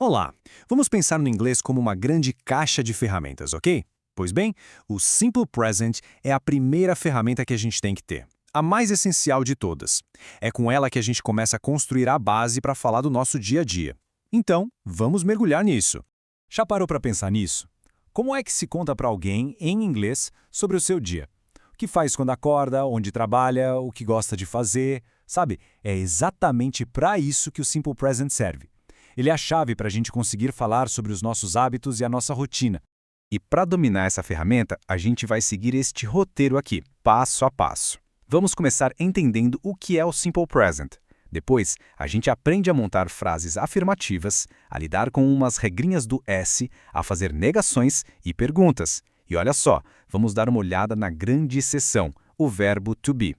Olá! Vamos pensar no inglês como uma grande caixa de ferramentas, ok? Pois bem, o Simple Present é a primeira ferramenta que a gente tem que ter. A mais essencial de todas. É com ela que a gente começa a construir a base para falar do nosso dia a dia. Então, vamos mergulhar nisso. Já parou para pensar nisso? Como é que se conta para alguém, em inglês, sobre o seu dia? O que faz quando acorda, onde trabalha, o que gosta de fazer, sabe? É exatamente para isso que o Simple Present serve. Ele é a chave para a gente conseguir falar sobre os nossos hábitos e a nossa rotina. E para dominar essa ferramenta, a gente vai seguir este roteiro aqui, passo a passo. Vamos começar entendendo o que é o Simple Present. Depois, a gente aprende a montar frases afirmativas, a lidar com umas regrinhas do S, a fazer negações e perguntas. E olha só, vamos dar uma olhada na grande seção, o verbo to be.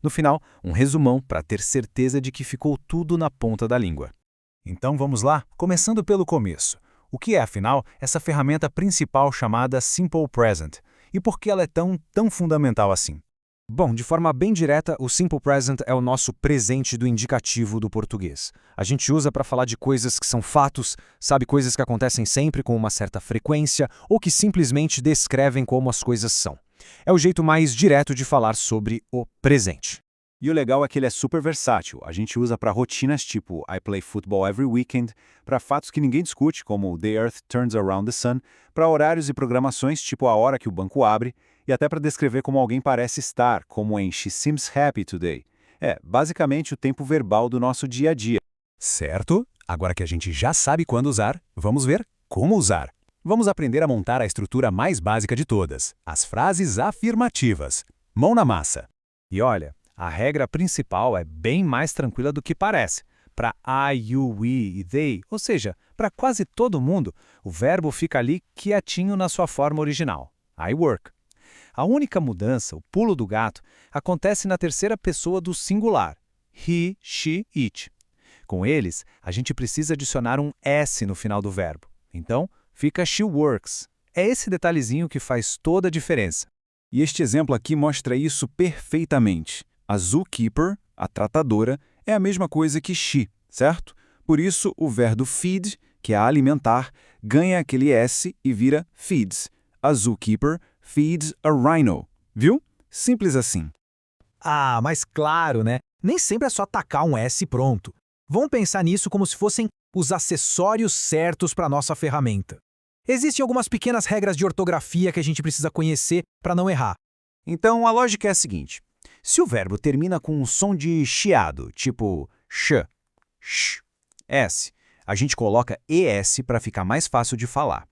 No final, um resumão para ter certeza de que ficou tudo na ponta da língua. Então vamos lá, começando pelo começo. O que é, afinal, essa ferramenta principal chamada Simple Present? E por que ela é tão fundamental assim? Bom, de forma bem direta, o Simple Present é o nosso presente do indicativo do português. A gente usa para falar de coisas que são fatos, sabe, coisas que acontecem sempre com uma certa frequência ou que simplesmente descrevem como as coisas são. É o jeito mais direto de falar sobre o presente. E o legal é que ele é super versátil. A gente usa para rotinas tipo I play football every weekend, para fatos que ninguém discute, como The Earth turns around the sun, para horários e programações tipo a hora que o banco abre, e até para descrever como alguém parece estar, como em She seems happy today. É, basicamente o tempo verbal do nosso dia a dia. Certo? Agora que a gente já sabe quando usar, vamos ver como usar. Vamos aprender a montar a estrutura mais básica de todas, as frases afirmativas. Mão na massa. E olha, a regra principal é bem mais tranquila do que parece. Para I, you, we e they, ou seja, para quase todo mundo, o verbo fica ali quietinho na sua forma original, I work. A única mudança, o pulo do gato, acontece na terceira pessoa do singular, he, she, it. Com eles, a gente precisa adicionar um S no final do verbo. Então, fica she works. É esse detalhezinho que faz toda a diferença. E este exemplo aqui mostra isso perfeitamente. A zookeeper, a tratadora, é a mesma coisa que she, certo? Por isso, o verbo feed, que é alimentar, ganha aquele S e vira feeds. A zookeeper feeds a rhino. Viu? Simples assim. Ah, mas claro, né? Nem sempre é só tacar um S e pronto. Vamos pensar nisso como se fossem os acessórios certos para a nossa ferramenta. Existem algumas pequenas regras de ortografia que a gente precisa conhecer para não errar. Então, a lógica é a seguinte. Se o verbo termina com um som de chiado, tipo sh, sh, s, a gente coloca es para ficar mais fácil de falar.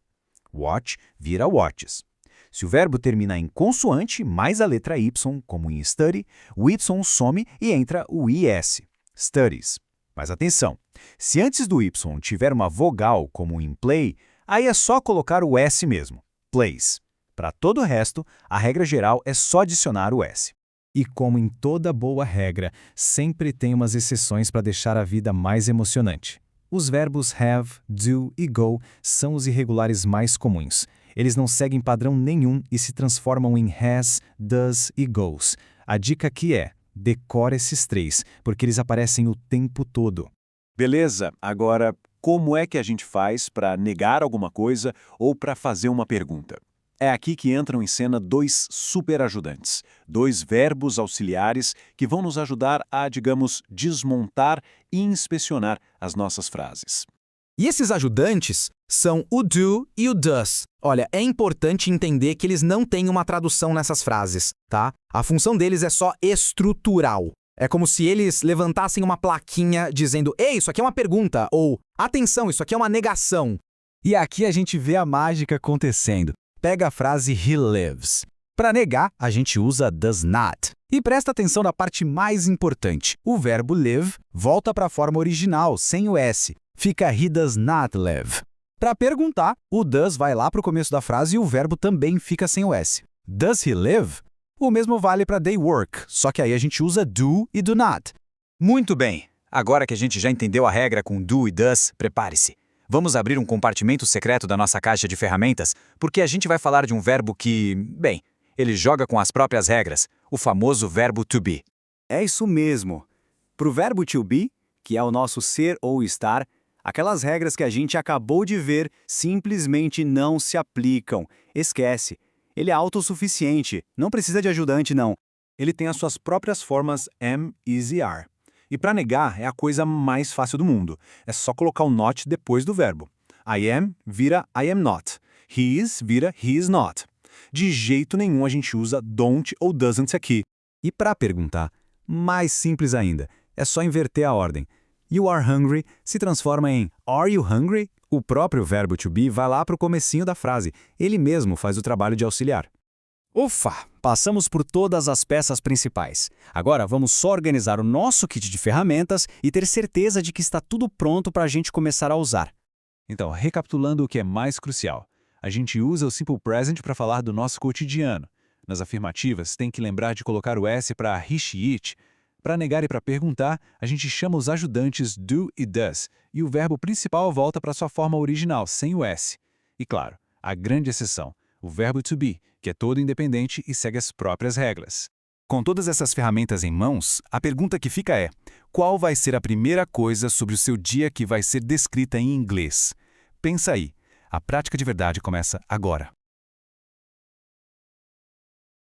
Watch vira watches. Se o verbo termina em consoante mais a letra y, como em study, o y some e entra o is, studies. Mas atenção, se antes do y tiver uma vogal, como em play, aí é só colocar o s mesmo, plays. Para todo o resto, a regra geral é só adicionar o s. E como em toda boa regra, sempre tem umas exceções para deixar a vida mais emocionante. Os verbos have, do e go são os irregulares mais comuns. Eles não seguem padrão nenhum e se transformam em has, does e goes. A dica aqui é, decore esses três, porque eles aparecem o tempo todo. Beleza, agora como é que a gente faz para negar alguma coisa ou para fazer uma pergunta? É aqui que entram em cena dois super ajudantes, dois verbos auxiliares que vão nos ajudar a, digamos, desmontar e inspecionar as nossas frases. E esses ajudantes são o do e o does. Olha, é importante entender que eles não têm uma tradução nessas frases, tá? A função deles é só estrutural. É como se eles levantassem uma plaquinha dizendo «Ei, isso aqui é uma pergunta» ou «Atenção, isso aqui é uma negação». E aqui a gente vê a mágica acontecendo. Pega a frase he lives. Para negar, a gente usa does not. E presta atenção na parte mais importante. O verbo live volta para a forma original, sem o S. Fica he does not live. Para perguntar, o does vai lá para o começo da frase e o verbo também fica sem o S. Does he live? O mesmo vale para they work, só que aí a gente usa do e do not. Muito bem. Agora que a gente já entendeu a regra com do e does, prepare-se. Vamos abrir um compartimento secreto da nossa caixa de ferramentas, porque a gente vai falar de um verbo que, bem, ele joga com as próprias regras, o famoso verbo to be. É isso mesmo. Para o verbo to be, que é o nosso ser ou estar, Aquelas regras que a gente acabou de ver simplesmente não se aplicam. Esquece. Ele é autossuficiente, não precisa de ajudante, não. Ele tem as suas próprias formas am, is e are. E para negar é a coisa mais fácil do mundo. É só colocar o not depois do verbo. I am vira I am not. He is vira he is not. De jeito nenhum a gente usa don't ou doesn't aqui. E para perguntar, mais simples ainda, é só inverter a ordem. You are hungry se transforma em Are you hungry? O próprio verbo to be vai lá para o comecinho da frase. Ele mesmo faz o trabalho de auxiliar. Ufa! Passamos por todas as peças principais. Agora vamos só organizar o nosso kit de ferramentas e ter certeza de que está tudo pronto para a gente começar a usar. Então, recapitulando o que é mais crucial. A gente usa o Simple Present para falar do nosso cotidiano. Nas afirmativas, tem que lembrar de colocar o S para he, she, it. Para negar e para perguntar, a gente chama os ajudantes do e does, e o verbo principal volta para sua forma original, sem o S. E claro, a grande exceção, o verbo to be, que é todo independente e segue as próprias regras. Com todas essas ferramentas em mãos, a pergunta que fica é: qual vai ser a primeira coisa sobre o seu dia que vai ser descrita em inglês? Pensa aí. A prática de verdade começa agora.